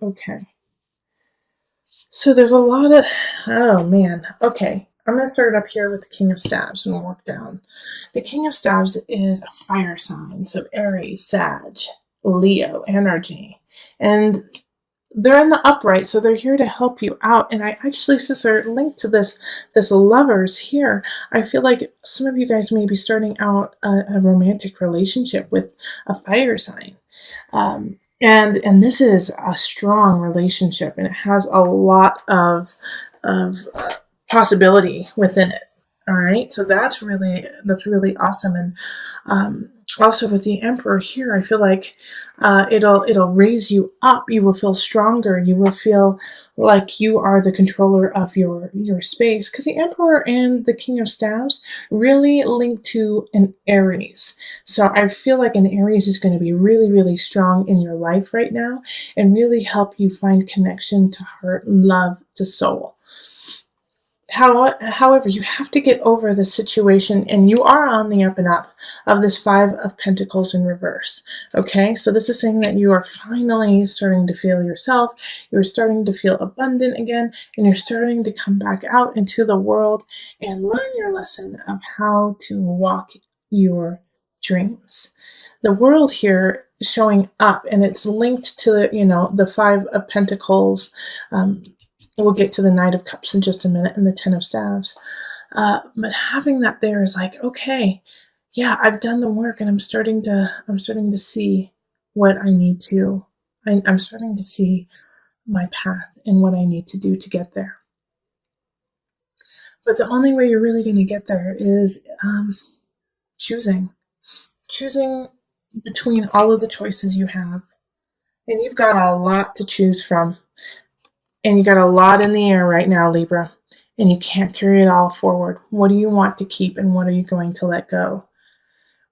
Okay. So there's a lot of, oh man. Okay. I'm going to start up here with the King of Staves and work down. The King of Staves is a fire sign. So Aries, Sag, Leo energy. And they're in the upright, so they're here to help you out. And I actually, since they're linked to this lovers here, I feel like some of you guys may be starting out a romantic relationship with a fire sign. And this is a strong relationship, and it has a lot of possibility within it. All right, so that's really awesome. And also with the Emperor here, I feel like it'll raise you up. You will feel stronger. You will feel like you are the controller of your space, because the Emperor and the King of Staves really link to an Aries. So I feel like an Aries is going to be really, really strong in your life right now and really help you find connection to heart, love, to soul. However, you have to get over the situation, and you are on the up and up of this Five of Pentacles in reverse. Okay, so this is saying that you are finally starting to feel yourself, you're starting to feel abundant again, and you're starting to come back out into the world and learn your lesson of how to walk your dreams. The world here is showing up, and it's linked to the Five of Pentacles. We'll get to the Knight of Cups in just a minute and the Ten of Staves. But having that there is like, okay, yeah, I've done the work, and I'm starting to see what I need to. I'm starting to see my path and what I need to do to get there. But the only way you're really going to get there is choosing between all of the choices you have, and you've got a lot to choose from. And you got a lot in the air right now, Libra, and you can't carry it all forward. What do you want to keep, and what are you going to let go?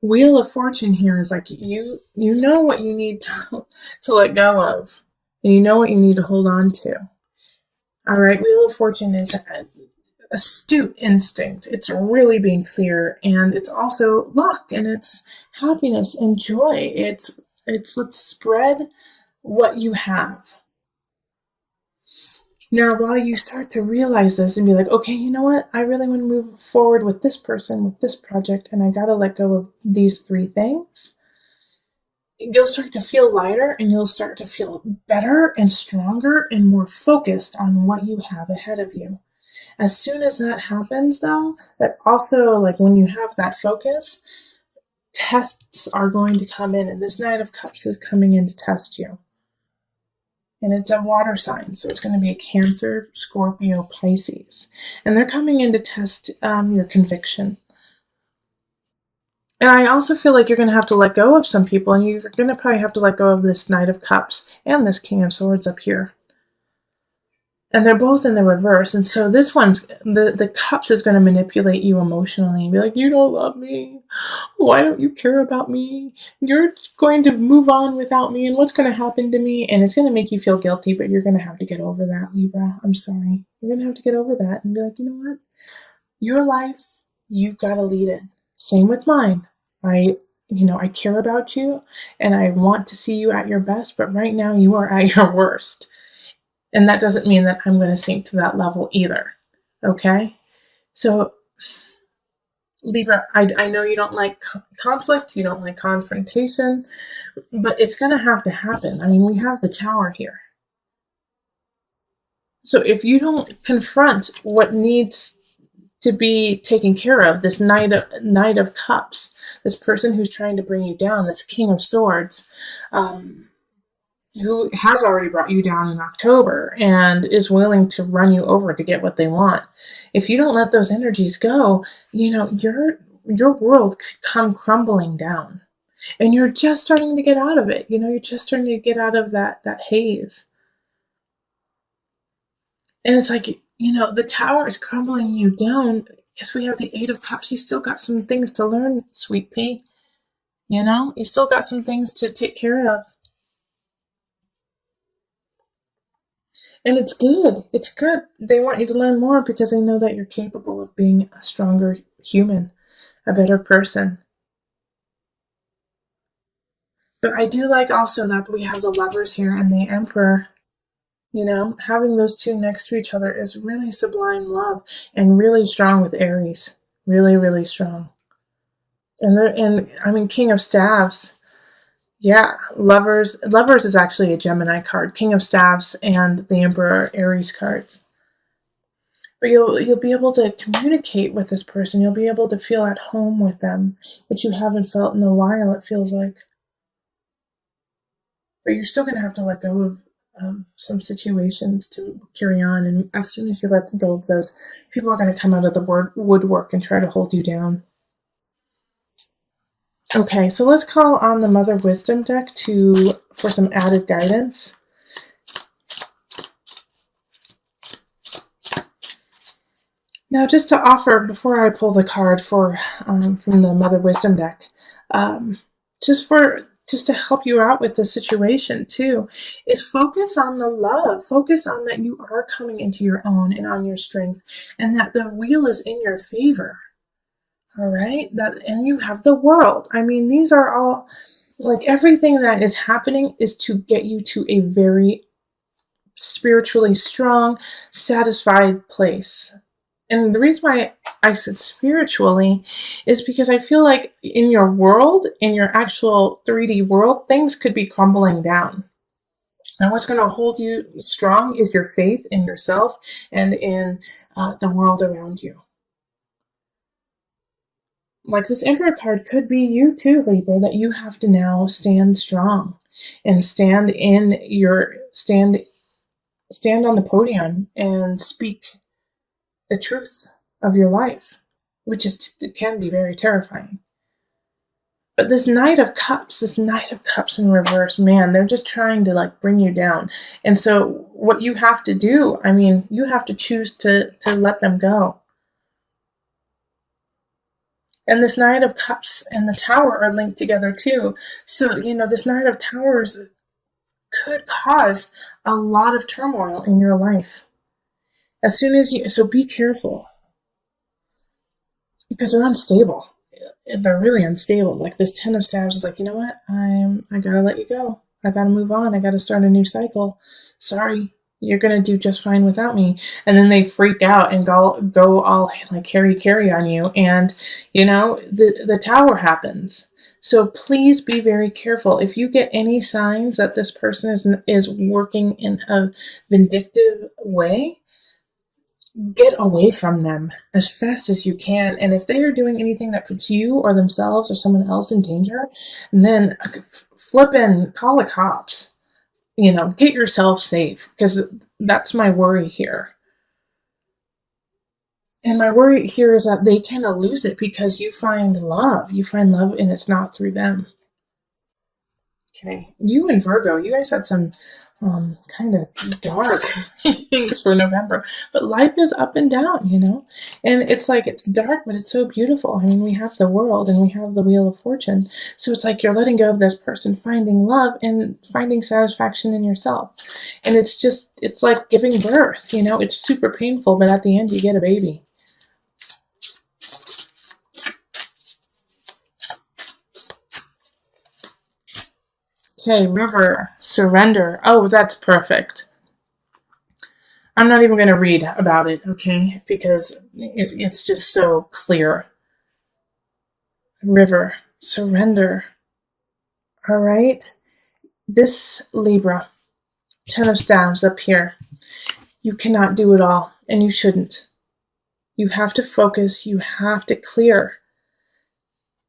Wheel of Fortune here is like you know what you need to let go of, and you know what you need to hold on to. All right, Wheel of Fortune is an astute instinct. It's really being clear, and it's also luck, and it's happiness and joy. It's let's spread what you have. Now, while you start to realize this and be like, okay, you know what? I really want to move forward with this person, with this project, and I got to let go of these three things, you'll start to feel lighter, and you'll start to feel better and stronger and more focused on what you have ahead of you. As soon as that happens, though, that also, like when you have that focus, tests are going to come in, and this Knight of Cups is coming in to test you. And it's a water sign, so it's going to be a Cancer, Scorpio, Pisces. And they're coming in to test your conviction. And I also feel like you're going to have to let go of some people, and you're going to probably have to let go of this Knight of Cups and this King of Swords up here. And they're both in the reverse. And so this one's, the Cups is going to manipulate you emotionally and be like, you don't love me. Why don't you care about me? You're going to move on without me, and what's going to happen to me? And it's going to make you feel guilty, but you're going to have to get over that, Libra. I'm sorry. You're going to have to get over that and be like, you know what? Your life, you've got to lead it. Same with mine. I care about you, and I want to see you at your best, but right now you are at your worst. And that doesn't mean that I'm going to sink to that level either. Okay? So, Libra, I know you don't like conflict, you don't like confrontation, but it's going to have to happen. I mean, we have the Tower here. So if you don't confront what needs to be taken care of, this Knight of Cups, this person who's trying to bring you down, this King of Swords, who has already brought you down in October and is willing to run you over to get what they want. If you don't let those energies go, your world could come crumbling down. And you're just starting to get out of it. You're just starting to get out of that haze. And it's like, the Tower is crumbling you down because we have the Eight of Cups. You still got some things to learn, sweet pea. You still got some things to take care of. And it's good. It's good. They want you to learn more because they know that you're capable of being a stronger human, a better person. But I do like also that we have the Lovers here and the Emperor. You know, having those two next to each other is really sublime love and really strong with Aries. Really, really strong. And I mean, King of Staves. Yeah, Lovers. Lovers is actually a Gemini card. King of Staves and the Emperor Aries cards. But you'll be able to communicate with this person. You'll be able to feel at home with them, which you haven't felt in a while, it feels like. But you're still going to have to let go of some situations to carry on. And as soon as you let go of those, people are going to come out of the woodwork and try to hold you down. Okay, so let's call on the Mother Wisdom deck for some added guidance. Now, just to offer, before I pull the card from the Mother Wisdom deck, just to help you out with the situation too, is focus on the love. Focus on that you are coming into your own and on your strength, and that the wheel is in your favor. All right, and you have the world. I mean, these are all, like, everything that is happening is to get you to a very spiritually strong, satisfied place. And the reason why I said spiritually is because I feel like in your world, in your actual 3D world, things could be crumbling down. And what's going to hold you strong is your faith in yourself and in the world around you. Like, this Emperor card could be you too, Libra, that you have to now stand strong and stand on the podium and speak the truth of your life, which can be very terrifying. But this Knight of Cups in reverse, man, they're just trying to, like, bring you down. And so what you have to do, I mean, you have to choose to let them go. And this Knight of Cups and the Tower are linked together too. So, this Knight of Towers could cause a lot of turmoil in your life. So be careful. Because they're unstable. They're really unstable. Like, this Ten of Staves is like, you know what? I gotta let you go. I gotta move on. I gotta start a new cycle. Sorry, you're gonna do just fine without me. And then they freak out and go all like carry on you, and the Tower happens. So please be very careful. If you get any signs that this person is working in a vindictive way, get away from them as fast as you can. And if they are doing anything that puts you or themselves or someone else in danger, then flip and call the cops. Get yourself safe, because that's my worry here. And my worry here is that they kind of lose it because you find love. You find love, and it's not through them. Okay, you and Virgo, you guys had some kind of dark things for November, but life is up and down, and it's like, it's dark, but it's so beautiful. I mean, we have the world and we have the Wheel of Fortune, so it's like you're letting go of this person, finding love and finding satisfaction in yourself, and it's like giving birth. It's super painful, but at the end you get a baby. Okay, River, surrender. Oh, that's perfect. I'm not even going to read about it, okay? Because it's just so clear. River, surrender. All right? This Libra, Ten of Staves up here. You cannot do it all, and you shouldn't. You have to focus. You have to clear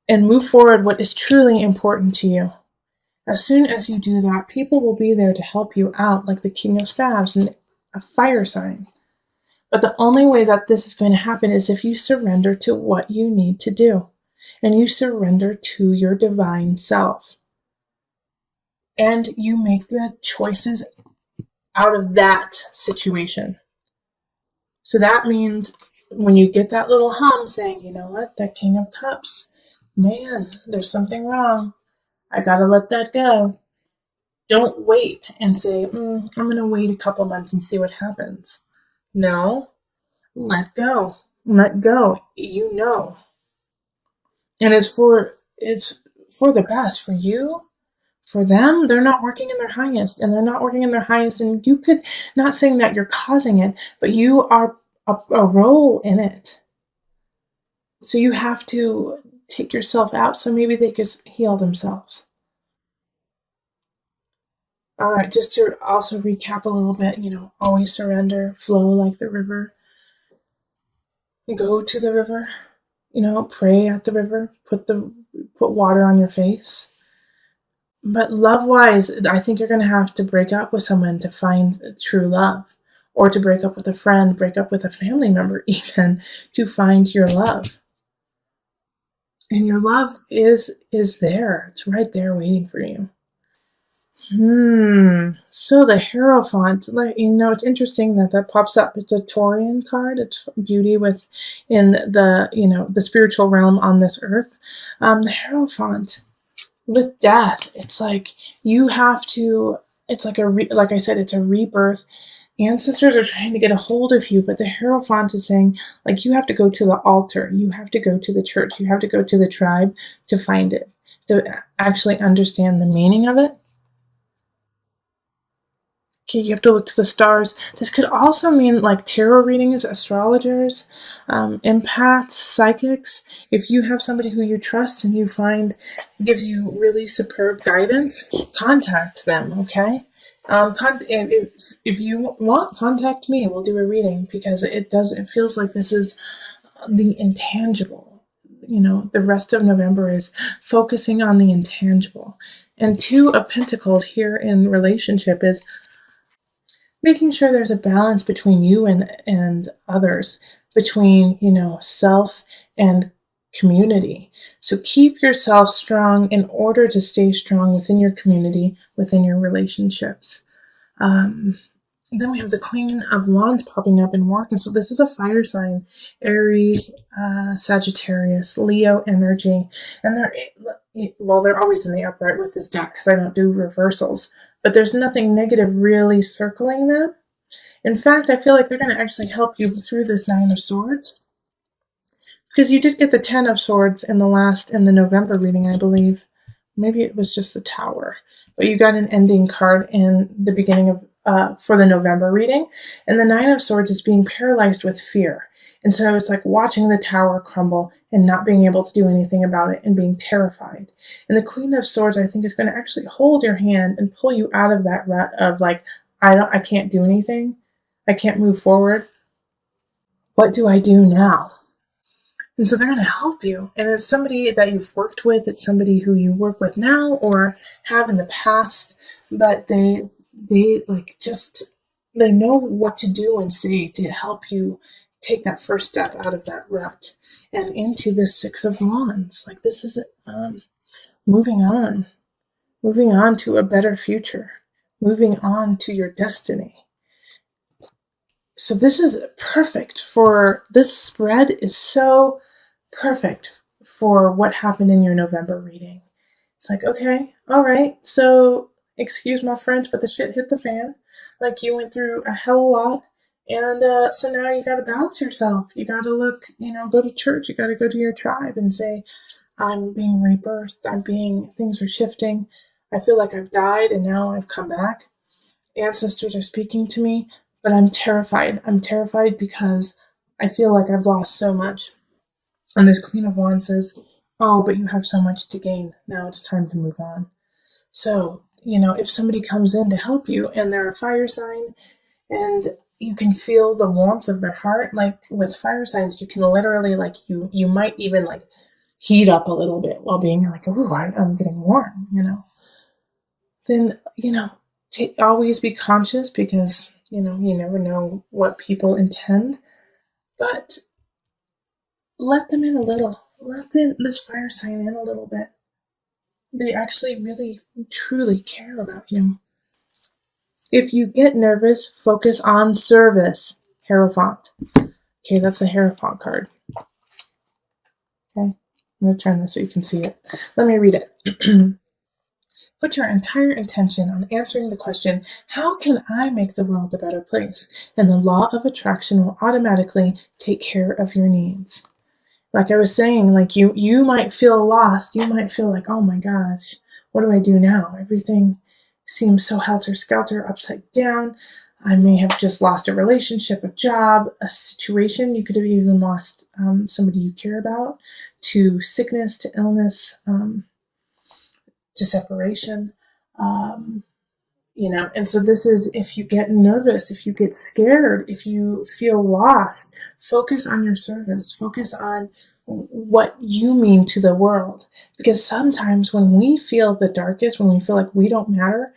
and move forward what is truly important to you. As soon as you do that, people will be there to help you out, like the King of Staves and a fire sign. But the only way that this is going to happen is if you surrender to what you need to do, and you surrender to your divine self. And you make the choices out of that situation. So that means when you get that little hum saying, you know what, that King of Cups, man, there's something wrong. I gotta let that go. Don't wait and say, I'm going to wait a couple months and see what happens. No, let go. Let go. And it's for the best, for you, For them, they're not working in their highest, and they're not working in their highest. And you could, not saying that you're causing it, but you are a role in it. So you have to take yourself out so maybe they could heal themselves. All right, just to also recap a little bit, always surrender, flow like the river, go to the river, pray at the river, put water on your face. But love wise, I think you're going to have to break up with someone to find true love, or to break up with a friend, break up with a family member, even to find your love. And your love is there. It's right there waiting for you. So the Hierophant, it's interesting that pops up. It's a Taurian card. It's beauty in the spiritual realm on this earth. The Hierophant with death, it's like you have to. It's like like I said, it's a rebirth. Ancestors are trying to get a hold of you, but the Hierophant is saying, like, you have to go to the altar, you have to go to the church, you have to go to the tribe to find it, to actually understand the meaning of it. Okay, you have to look to the stars. This could also mean like tarot readings, astrologers, empaths, psychics. If you have somebody who you trust and you find gives you really superb guidance, contact them, okay? If you want, contact me. We'll do a reading because it feels like this is the intangible. The rest of November is focusing on the intangible. And Two of Pentacles here in relationship is making sure there's a balance between you and others, between, self and community. So keep yourself strong in order to stay strong within your community, within your relationships. Then we have the Queen of Wands popping up in work. And so this is a fire sign, Aries, Sagittarius, Leo energy. And they're always in the upright with this deck because I don't do reversals. But there's nothing negative really circling them. In fact, I feel like they're going to actually help you through this Nine of Swords. Because you did get the Ten of Swords in the November reading, I believe. Maybe it was just the Tower. But you got an ending card in the beginning of for the November reading. And the Nine of Swords is being paralyzed with fear. And so it's like watching the tower crumble and not being able to do anything about it and being terrified. And the Queen of Swords, I think, is going to actually hold your hand and pull you out of that rut of like, I can't do anything. I can't move forward. What do I do now? And so they're going to help you. And it's somebody that you've worked with. It's somebody who you work with now or have in the past. But they know what to do and say to help you take that first step out of that rut and into the Six of Wands. Like this is moving on to a better future, moving on to your destiny. So this is perfect for, this spread is so perfect for what happened in your November reading. It's like, okay, all right, so excuse my French, but the shit hit the fan. Like you went through a hell of a lot. And so now you got to balance yourself. You got to look, go to church. You got to go to your tribe and say, I'm being rebirthed. Things are shifting. I feel like I've died and now I've come back. Ancestors are speaking to me, but I'm terrified. I'm terrified because I feel like I've lost so much. And this Queen of Wands says, oh, but you have so much to gain. Now it's time to move on. So, if somebody comes in to help you and they're a fire sign and you can feel the warmth of their heart, like with fire signs, you can literally, like, you might even, like, heat up a little bit while being like, ooh, I'm getting warm, Then, always be conscious because, you never know what people intend. But let them in a little. Let this fire sign in a little bit. They actually really, truly care about you. If you get nervous, focus on service. Hierophant. Okay, that's the Hierophant card. Okay, I'm going to turn this so you can see it. Let me read it. Put your entire intention on answering the question, how can I make the world a better place? And the law of attraction will automatically take care of your needs. Like I was saying, like you might feel lost. You might feel like, oh my gosh, What do I do now? Everything seems so helter-skelter, upside down. I may have just lost a relationship, a job, a situation. You could have even lost somebody you care about, to sickness, to illness, to separation. Um, and so this is, if you get nervous, if you get scared, if you feel lost, focus on your service, focus on what you mean to the world. Because sometimes when we feel the darkest, when we feel like we don't matter,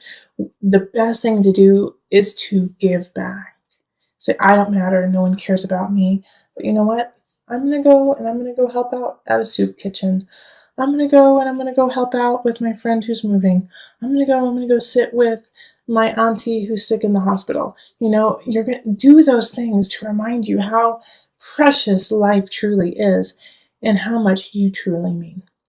the best thing to do is to give back. Say, I don't matter, no one cares about me. But you know what? I'm going to go and I'm going to go help out at a soup kitchen. I'm going to go and I'm going to go help out with my friend who's moving. I'm going to go sit with my auntie who's sick in the hospital. You're going to do those things to remind you how precious life truly is and how much you truly mean.